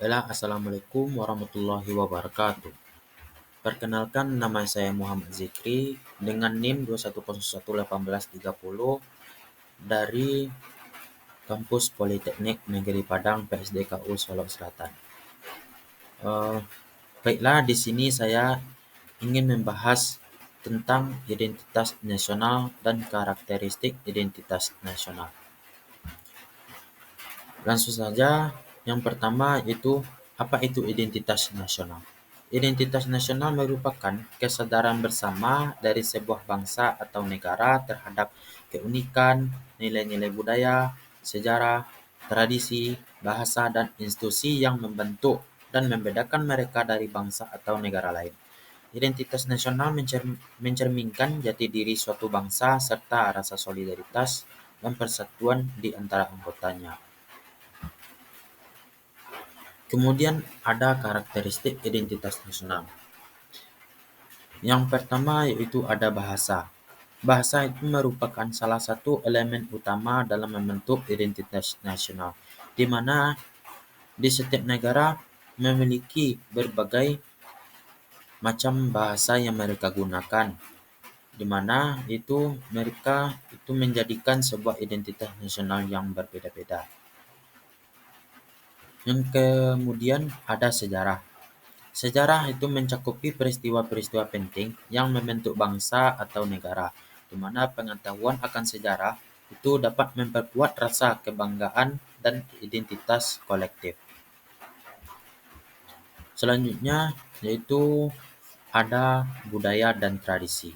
Assalamualaikum warahmatullahi wabarakatuh. Perkenalkan, nama saya Muhammad Zikri dengan NIM 2101830 dari Kampus Politeknik Negeri Padang PSDKU Solok Selatan. Eh, Baiklah, di sini saya ingin membahas tentang identitas nasional dan karakteristik identitas nasional. Langsung saja, yang pertama itu apa itu identitas nasional? Identitas nasional merupakan kesadaran bersama dari sebuah bangsa atau negara terhadap keunikan, nilai-nilai budaya, sejarah, tradisi, bahasa, dan institusi yang membentuk dan membedakan mereka dari bangsa atau negara lain. Identitas nasional mencerminkan jati diri suatu bangsa serta rasa solidaritas dan persatuan di antara anggotanya. Kemudian ada karakteristik identitas nasional. Yang pertama yaitu ada bahasa. Bahasa itu merupakan salah satu elemen utama dalam membentuk identitas nasional, di mana di setiap negara memiliki berbagai macam bahasa yang mereka gunakan, di mana itu mereka itu menjadikan sebuah identitas nasional yang berbeda-beda. Yang kemudian ada sejarah. Sejarah itu mencakupi peristiwa-peristiwa penting yang membentuk bangsa atau negara, di mana pengetahuan akan sejarah itu dapat memperkuat rasa kebanggaan dan identitas kolektif. Selanjutnya yaitu ada budaya dan tradisi,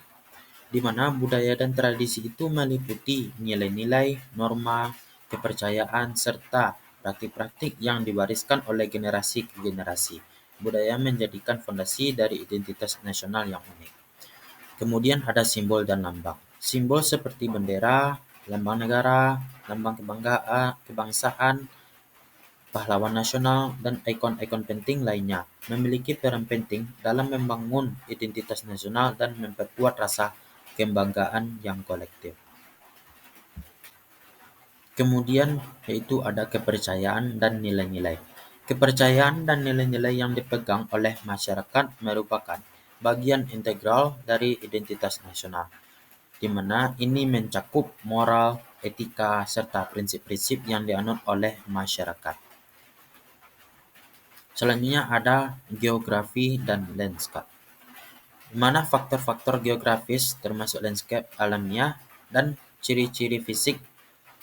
di mana budaya dan tradisi itu meliputi nilai-nilai, norma, kepercayaan, serta praktik-praktik yang diwariskan oleh generasi ke generasi. Budaya menjadikan fondasi dari identitas nasional yang unik. Kemudian ada simbol dan lambang. Simbol seperti bendera, lambang negara, lambang kebanggaan, kebangsaan, pahlawan nasional, dan ikon-ikon penting lainnya memiliki peran penting dalam membangun identitas nasional dan memperkuat rasa kebanggaan yang kolektif. Kemudian yaitu ada kepercayaan dan nilai-nilai. Kepercayaan dan nilai-nilai yang dipegang oleh masyarakat merupakan bagian integral dari identitas nasional, di mana ini mencakup moral, etika, serta prinsip-prinsip yang dianut oleh masyarakat. Selanjutnya ada geografi dan landscape, di mana faktor-faktor geografis termasuk landscape alamiah dan ciri-ciri fisik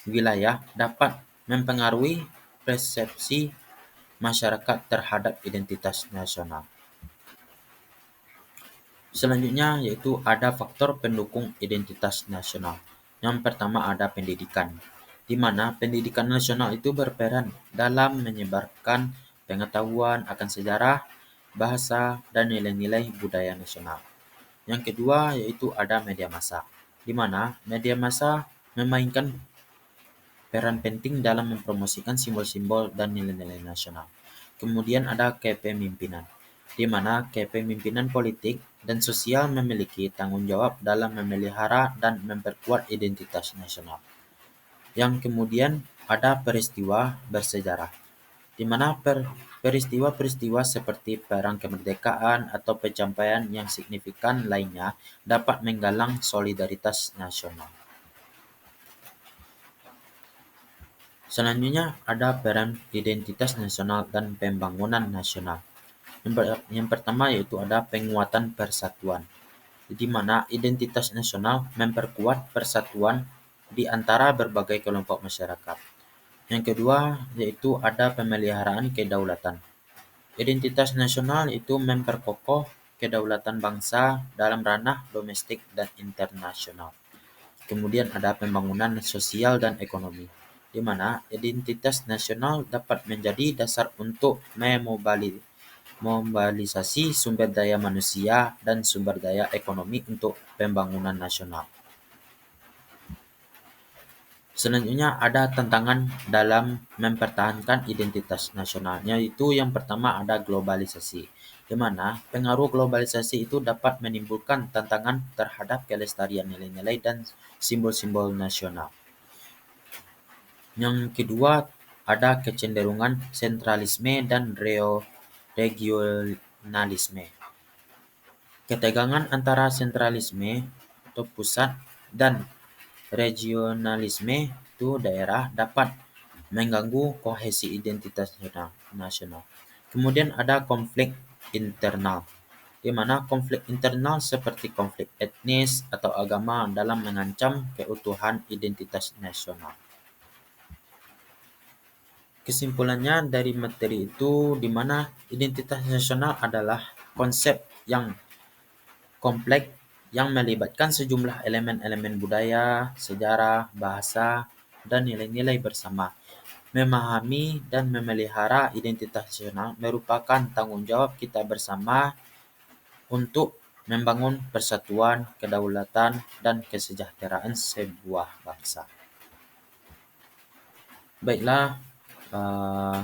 wilayah dapat mempengaruhi persepsi masyarakat terhadap identitas nasional. Selanjutnya yaitu ada faktor pendukung identitas nasional. Yang pertama ada pendidikan, di mana pendidikan nasional itu berperan dalam menyebarkan pengetahuan akan sejarah, bahasa, dan nilai-nilai budaya nasional. Yang kedua yaitu ada media massa, di mana media massa memainkan peran penting dalam mempromosikan simbol-simbol dan nilai-nilai nasional. Kemudian ada kepemimpinan, di mana kepemimpinan politik dan sosial memiliki tanggung jawab dalam memelihara dan memperkuat identitas nasional. Yang kemudian ada peristiwa bersejarah, di mana peristiwa-peristiwa seperti perang kemerdekaan atau pencapaian yang signifikan lainnya dapat menggalang solidaritas nasional. Selanjutnya ada peran identitas nasional dan pembangunan nasional. Yang pertama yaitu ada penguatan persatuan, di mana identitas nasional memperkuat persatuan di antara berbagai kelompok masyarakat. Yang kedua yaitu ada pemeliharaan kedaulatan. Identitas nasional itu memperkokoh kedaulatan bangsa dalam ranah domestik dan internasional. Kemudian ada pembangunan sosial dan ekonomi, di mana identitas nasional dapat menjadi dasar untuk memobilisasi sumber daya manusia dan sumber daya ekonomi untuk pembangunan nasional. Selanjutnya ada tantangan dalam mempertahankan identitas nasional, yaitu yang pertama ada globalisasi, di mana pengaruh globalisasi itu dapat menimbulkan tantangan terhadap kelestarian nilai-nilai dan simbol-simbol nasional. Yang kedua ada kecenderungan sentralisme dan regionalisme. Ketegangan antara sentralisme atau pusat dan regionalisme itu daerah dapat mengganggu kohesi identitas nasional. Kemudian ada konflik internal, di mana konflik internal seperti konflik etnis atau agama dalam mengancam keutuhan identitas nasional. Kesimpulannya dari materi itu, di mana identitas nasional adalah konsep yang kompleks yang melibatkan sejumlah elemen-elemen budaya, sejarah, bahasa, dan nilai-nilai bersama. Memahami dan memelihara identitas nasional merupakan tanggung jawab kita bersama untuk membangun persatuan, kedaulatan, dan kesejahteraan sebuah bangsa. Baiklah, eh,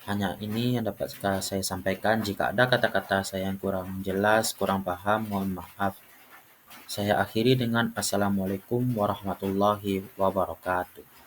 hanya ini yang dapat saya sampaikan. Jika ada kata-kata saya yang kurang jelas, kurang paham, mohon maaf. Saya akhiri dengan Assalamualaikum warahmatullahi wabarakatuh.